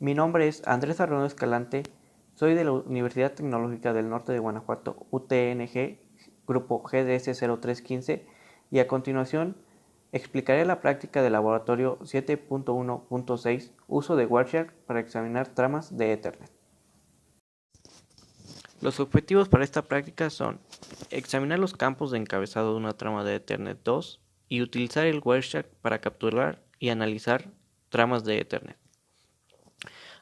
Mi nombre es Andrés Arroyo Escalante, soy de la Universidad Tecnológica del Norte de Guanajuato, UTNG, grupo GDS 0315, y a continuación explicaré la práctica del laboratorio 7.1.6, uso de Wireshark para examinar tramas de Ethernet. Los objetivos para esta práctica son examinar los campos de encabezado de una trama de Ethernet 2 y utilizar el Wireshark para capturar y analizar tramas de Ethernet.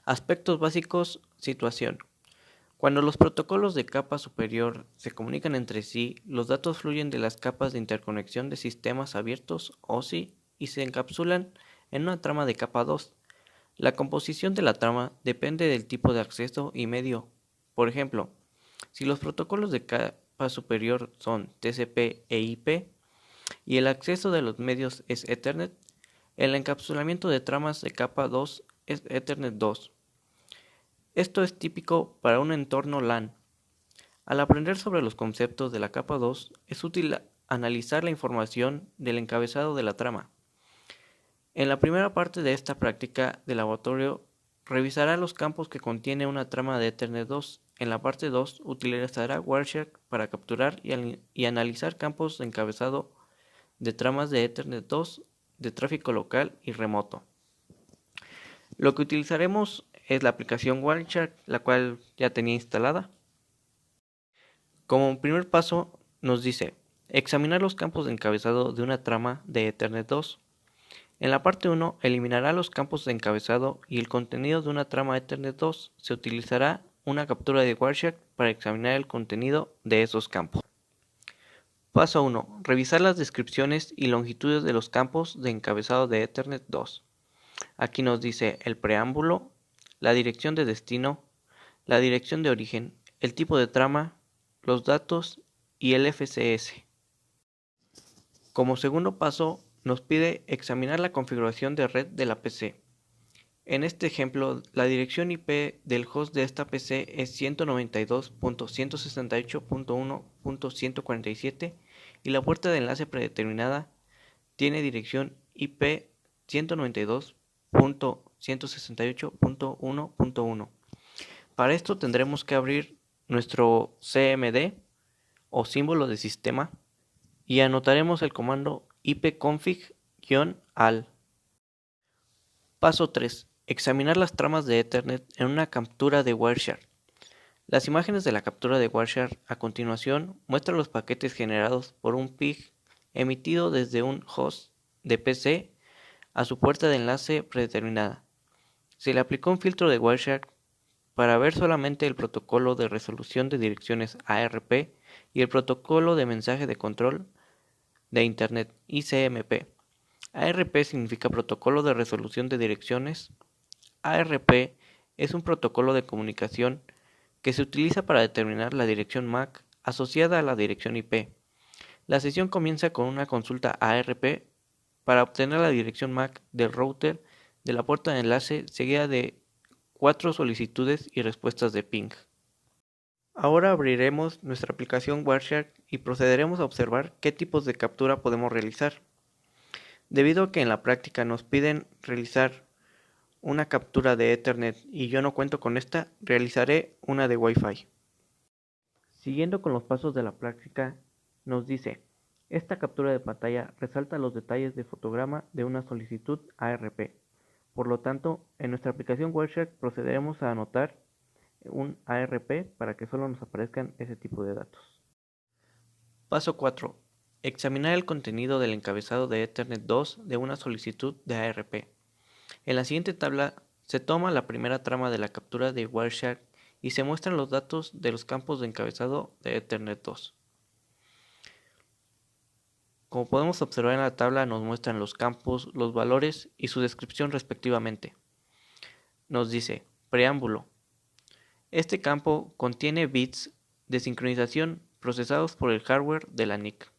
Aspectos básicos, situación. Cuando los protocolos de capa superior se comunican entre sí, los datos fluyen de las capas de interconexión de sistemas abiertos OSI y se encapsulan en una trama de capa 2. La composición de la trama depende del tipo de acceso y medio. Por ejemplo, si los protocolos de capa superior son TCP e IP y el acceso de los medios es Ethernet, el encapsulamiento de tramas de capa 2 es Ethernet 2. Esto es típico para un entorno LAN. Al aprender sobre los conceptos de la capa 2, es útil analizar la información del encabezado de la trama. En la primera parte de esta práctica de laboratorio, revisará los campos que contiene una trama de Ethernet 2. En la parte 2, utilizará Wireshark para capturar y analizar campos de encabezado de tramas de Ethernet 2 de tráfico local y remoto. Lo que utilizaremos es la aplicación Wireshark, la cual ya tenía instalada. Como primer paso nos dice, examinar los campos de encabezado de una trama de Ethernet 2. En la parte 1 eliminará los campos de encabezado y el contenido de una trama Ethernet 2. Se utilizará una captura de Wireshark para examinar el contenido de esos campos. Paso 1. Revisar las descripciones y longitudes de los campos de encabezado de Ethernet 2. Aquí nos dice el preámbulo, la dirección de destino, la dirección de origen, el tipo de trama, los datos y el FCS. Como segundo paso, nos pide examinar la configuración de red de la PC. En este ejemplo, la dirección IP del host de esta PC es 192.168.1.147 y la puerta de enlace predeterminada tiene dirección IP 192.168.1.1. Para esto tendremos que abrir nuestro CMD o símbolo de sistema y anotaremos el comando ipconfig-al. Paso 3. Examinar las tramas de Ethernet en una captura de Wireshark. Las imágenes de la captura de Wireshark a continuación muestran los paquetes generados por un PIG emitido desde un host de PC a su puerta de enlace predeterminada. Se le aplicó un filtro de Wireshark para ver solamente el protocolo de resolución de direcciones ARP y el protocolo de mensaje de control de Internet ICMP. ARP significa protocolo de resolución de direcciones. ARP es un protocolo de comunicación que se utiliza para determinar la dirección MAC asociada a la dirección IP. La sesión comienza con una consulta ARP para obtener la dirección MAC del router de la puerta de enlace seguida de 4 solicitudes y respuestas de ping. Ahora abriremos nuestra aplicación Wireshark y procederemos a observar qué tipos de captura podemos realizar. Debido a que en la práctica nos piden realizar una captura de Ethernet y yo no cuento con esta, realizaré una de Wi-Fi. Siguiendo con los pasos de la práctica, nos dice, esta captura de pantalla resalta los detalles de fotograma de una solicitud ARP. Por lo tanto, en nuestra aplicación Wireshark procederemos a anotar un ARP para que solo nos aparezcan ese tipo de datos. Paso 4. Examinar el contenido del encabezado de Ethernet 2 de una solicitud de ARP. En la siguiente tabla se toma la primera trama de la captura de Wireshark y se muestran los datos de los campos de encabezado de Ethernet 2. Como podemos observar en la tabla nos muestran los campos, los valores y su descripción respectivamente. Nos dice, preámbulo. Este campo contiene bits de sincronización procesados por el hardware de la NIC.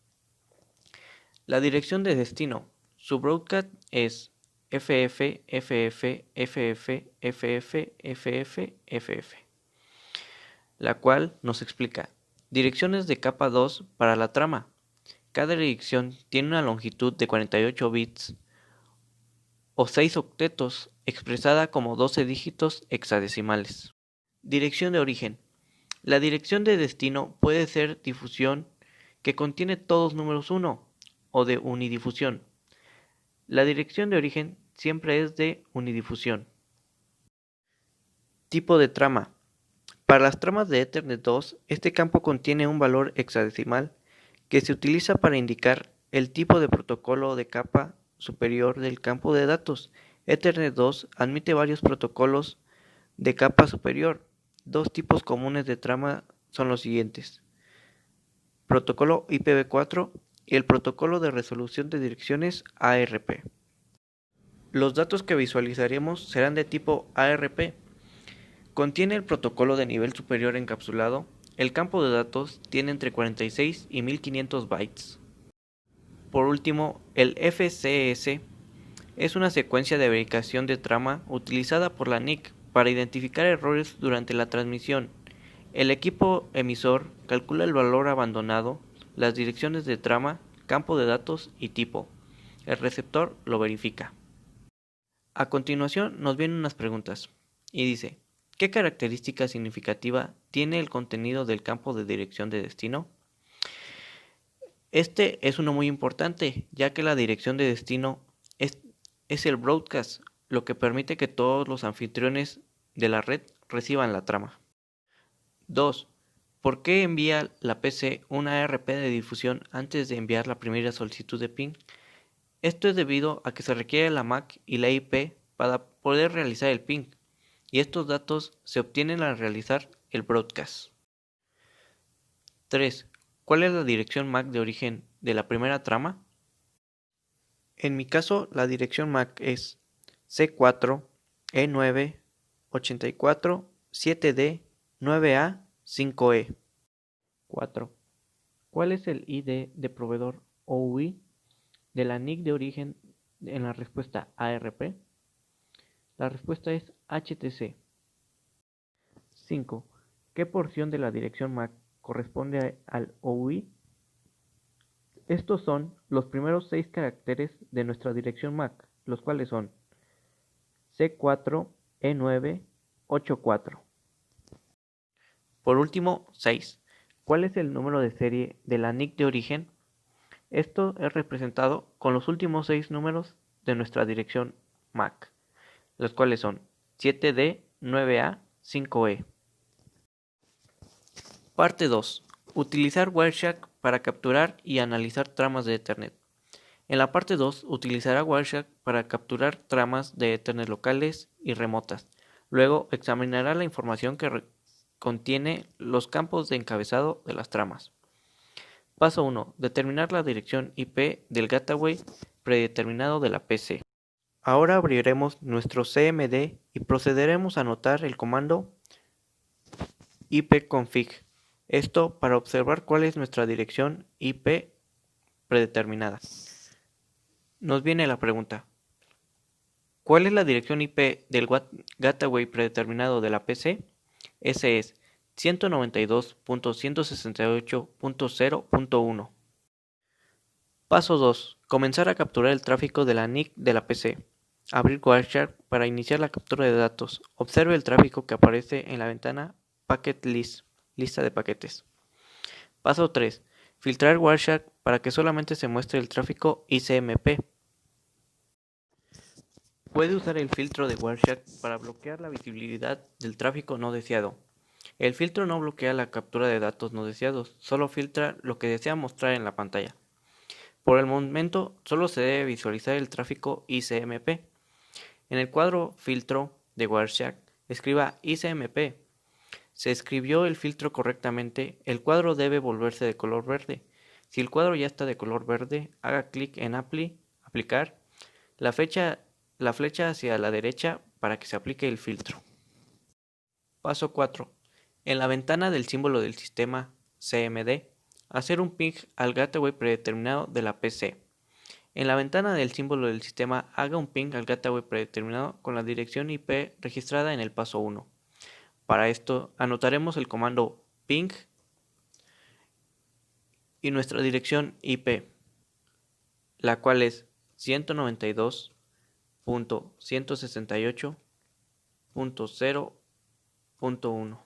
La dirección de destino. Su broadcast es FF, FF, FF, FF, FF, FF, la cual nos explica direcciones de capa 2 para la trama. Cada dirección tiene una longitud de 48 bits o 6 octetos, expresada como 12 dígitos hexadecimales. Dirección de origen. La dirección de destino puede ser difusión que contiene todos números 1 o de unidifusión. La dirección de origen siempre es de unidifusión. Tipo de trama. Para las tramas de Ethernet 2, este campo contiene un valor hexadecimal que se utiliza para indicar el tipo de protocolo de capa superior del campo de datos. Ethernet 2 admite varios protocolos de capa superior. Dos tipos comunes de trama son los siguientes: protocolo IPv4 y el protocolo de resolución de direcciones ARP. Los datos que visualizaremos serán de tipo ARP. Contiene el protocolo de nivel superior encapsulado. El campo de datos tiene entre 46 y 1500 bytes. Por último, el FCS es una secuencia de verificación de trama utilizada por la NIC para identificar errores durante la transmisión. El equipo emisor calcula el valor abandonado, las direcciones de trama, campo de datos y tipo. El receptor lo verifica. A continuación nos vienen unas preguntas y dice: ¿qué característica significativa tiene el contenido del campo de dirección de destino? Este es uno muy importante, ya que la dirección de destino es el broadcast, lo que permite que todos los anfitriones de la red reciban la trama. 2. ¿Por qué envía la PC una ARP de difusión antes de enviar la primera solicitud de ping? Esto es debido a que se requiere la MAC y la IP para poder realizar el ping, y estos datos se obtienen al realizar el broadcast. 3. ¿Cuál es la dirección MAC de origen de la primera trama? En mi caso, la dirección MAC es C4E984-7D9A5E. 4. ¿Cuál es el ID de proveedor OUI de la NIC de origen en la respuesta ARP? La respuesta es HTC. 5. ¿Qué porción de la dirección MAC corresponde al OUI? Estos son los primeros 6 caracteres de nuestra dirección MAC, los cuales son C4E984. Por último, 6. ¿Cuál es el número de serie de la NIC de origen? Esto es representado con los últimos 6 números de nuestra dirección MAC, los cuales son 7D9A5E. Parte 2. Utilizar Wireshark para capturar y analizar tramas de Ethernet. En la parte 2 utilizará Wireshark para capturar tramas de Ethernet locales y remotas. Luego examinará la información que contiene los campos de encabezado de las tramas. Paso 1. Determinar la dirección IP del gateway predeterminado de la PC. Ahora abriremos nuestro CMD y procederemos a anotar el comando ipconfig. Esto para observar cuál es nuestra dirección IP predeterminada. Nos viene la pregunta: ¿cuál es la dirección IP del gateway predeterminado de la PC? Ese es 192.168.0.1. Paso 2. Comenzar a capturar el tráfico de la NIC de la PC. Abrir Wireshark para iniciar la captura de datos. Observe el tráfico que aparece en la ventana Packet List, lista de paquetes. Paso 3. Filtrar Wireshark para que solamente se muestre el tráfico ICMP. Puede usar el filtro de Wireshark para bloquear la visibilidad del tráfico no deseado. El filtro no bloquea la captura de datos no deseados, solo filtra lo que desea mostrar en la pantalla. Por el momento, solo se debe visualizar el tráfico ICMP. En el cuadro Filtro de Wireshark, escriba ICMP. Se escribió el filtro correctamente, el cuadro debe volverse de color verde. Si el cuadro ya está de color verde, haga clic en Aplicar, la flecha hacia la derecha para que se aplique el filtro. Paso 4. En la ventana del símbolo del sistema CMD, hacer un ping al gateway predeterminado de la PC. En la ventana del símbolo del sistema, haga un ping al gateway predeterminado con la dirección IP registrada en el paso 1. Para esto, anotaremos el comando ping y nuestra dirección IP, la cual es 192 0.168.0.1.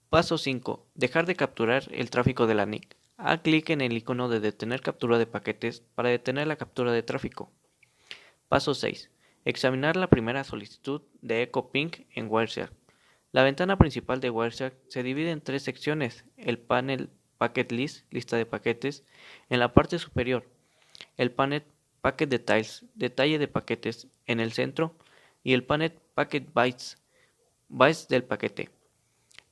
Paso 5. Dejar de capturar el tráfico de la NIC. Haga clic en el icono de detener captura de paquetes para detener la captura de tráfico. Paso 6. Examinar la primera solicitud de Echo Ping en Wireshark. La ventana principal de Wireshark se divide en tres secciones: el panel Packet List, lista de paquetes, en la parte superior, el panel Packet Details, detalle de paquetes, en el centro, y el panel Packet Bytes, bytes del paquete.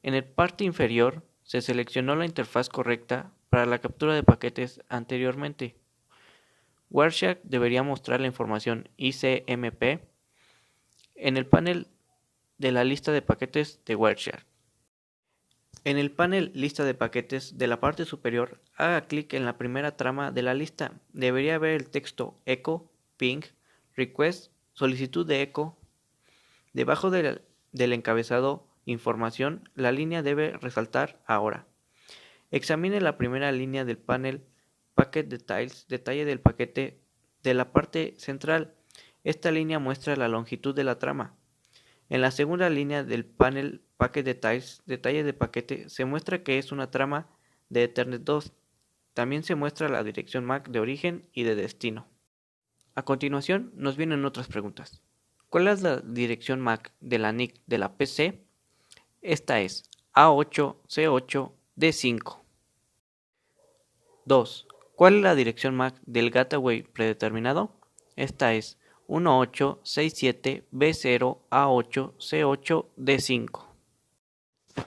En el parte inferior se seleccionó la interfaz correcta para la captura de paquetes anteriormente. Wireshark debería mostrar la información ICMP en el panel de la lista de paquetes de Wireshark. En el panel Lista de paquetes de la parte superior, haga clic en la primera trama de la lista. Debería ver el texto Echo, Ping, Request, solicitud de Echo. Debajo del encabezado Información, la línea debe resaltar Ahora. Examine la primera línea del panel Packet Details, detalle del paquete, de la parte central. Esta línea muestra la longitud de la trama. En la segunda línea del panel Packet Details, detalle de paquete, se muestra que es una trama de Ethernet 2. También se muestra la dirección MAC de origen y de destino. A continuación nos vienen otras preguntas. ¿Cuál es la dirección MAC de la NIC de la PC? Esta es A8C8D5. 2. ¿Cuál es la dirección MAC del gateway predeterminado? Esta es 1867B0A8C8D5.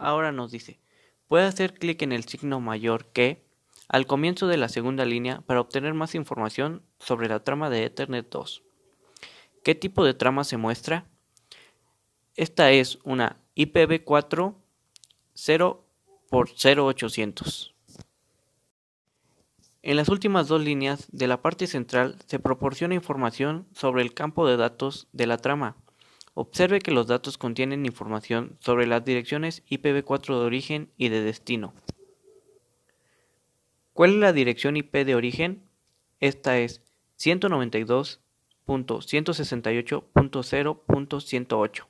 Ahora nos dice, puede hacer clic en el signo mayor que al comienzo de la segunda línea para obtener más información sobre la trama de Ethernet 2. ¿Qué tipo de trama se muestra? Esta es una IPv4 0x0800. En las últimas dos líneas de la parte central se proporciona información sobre el campo de datos de la trama. Observe que los datos contienen información sobre las direcciones IPv4 de origen y de destino. ¿Cuál es la dirección IP de origen? Esta es 192.168.0.108.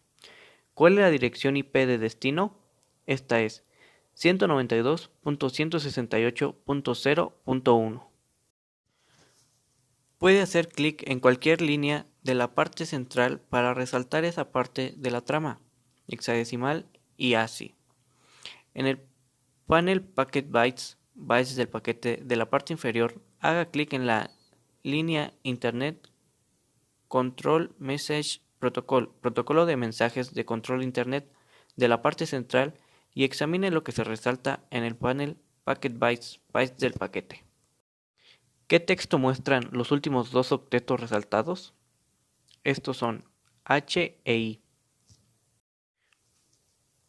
¿Cuál es la dirección IP de destino? Esta es 192.168.0.1. Puede hacer clic en cualquier línea de la parte central para resaltar esa parte de la trama, hexadecimal y ASCII. En el panel Packet Bytes, bytes del paquete de la parte inferior, haga clic en la línea Internet Control Message Protocol, protocolo de mensajes de control Internet de la parte central, y examine lo que se resalta en el panel Packet Bytes, bytes del paquete. ¿Qué texto muestran los últimos dos octetos resaltados? Estos son H e I.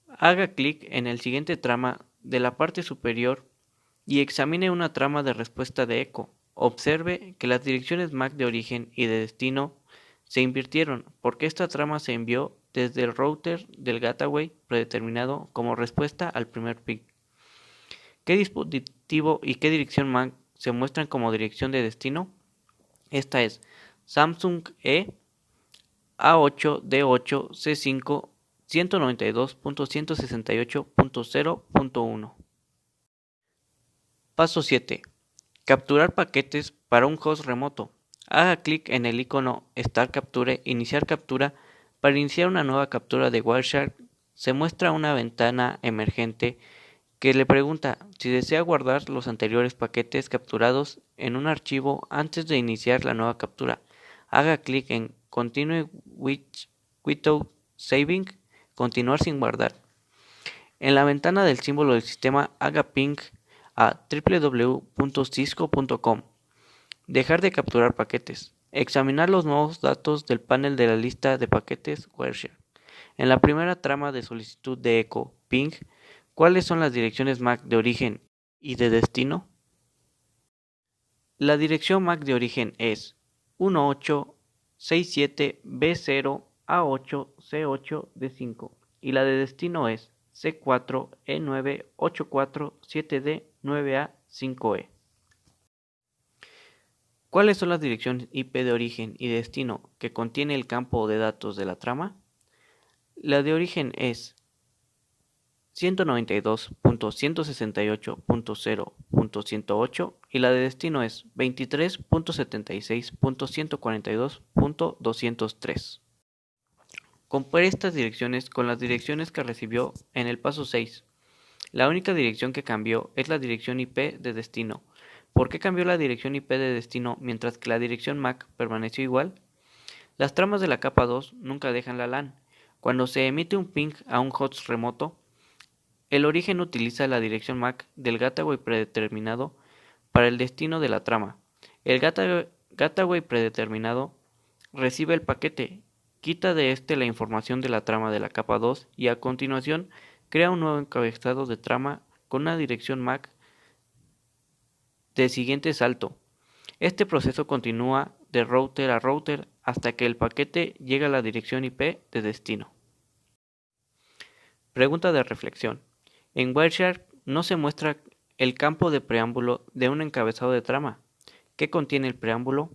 Haga clic en el siguiente trama de la parte superior y examine una trama de respuesta de eco. Observe que las direcciones MAC de origen y de destino se invirtieron porque esta trama se envió desde el router del gateway predeterminado como respuesta al primer ping. ¿Qué dispositivo y qué dirección MAC se muestran como dirección de destino? Esta es Samsung E A8D8C5 192.168.0.1. Paso 7. Capturar paquetes para un host remoto. Haga clic en el icono Start Capture, Iniciar captura. Para iniciar una nueva captura de Wireshark, se muestra una ventana emergente que le pregunta si desea guardar los anteriores paquetes capturados en un archivo antes de iniciar la nueva captura. Haga clic en Continue without saving, continuar sin guardar. En la ventana del símbolo del sistema, haga ping a www.cisco.com. Dejar de capturar paquetes. Examinar los nuevos datos del panel de la lista de paquetes Wireshark. En la primera trama de solicitud de eco ping, ¿cuáles son las direcciones MAC de origen y de destino? La dirección MAC de origen es 1867B0A8C8D5 y la de destino es C4E984-7D9A5E. ¿Cuáles son las direcciones IP de origen y destino que contiene el campo de datos de la trama? La de origen es 192.168.0.108 y la de destino es 23.76.142.203. Compare estas direcciones con las direcciones que recibió en el paso 6. La única dirección que cambió es la dirección IP de destino. ¿Por qué cambió la dirección IP de destino mientras que la dirección MAC permaneció igual? Las tramas de la capa 2 nunca dejan la LAN. Cuando se emite un ping a un host remoto, el origen utiliza la dirección MAC del gateway predeterminado para el destino de la trama. El gateway predeterminado recibe el paquete, quita de este la información de la trama de la capa 2 y a continuación crea un nuevo encabezado de trama con una dirección MAC de siguiente salto. Este proceso continúa de router a router hasta que el paquete llega a la dirección IP de destino. Pregunta de reflexión. En Wireshark no se muestra el campo de preámbulo de un encabezado de trama. ¿Qué contiene el preámbulo?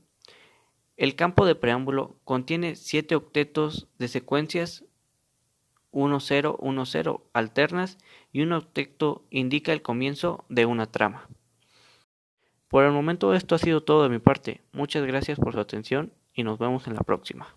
El campo de preámbulo contiene 7 octetos de secuencias 1010 alternas y un octeto indica el comienzo de una trama. Por el momento esto ha sido todo de mi parte. Muchas gracias por su atención y nos vemos en la próxima.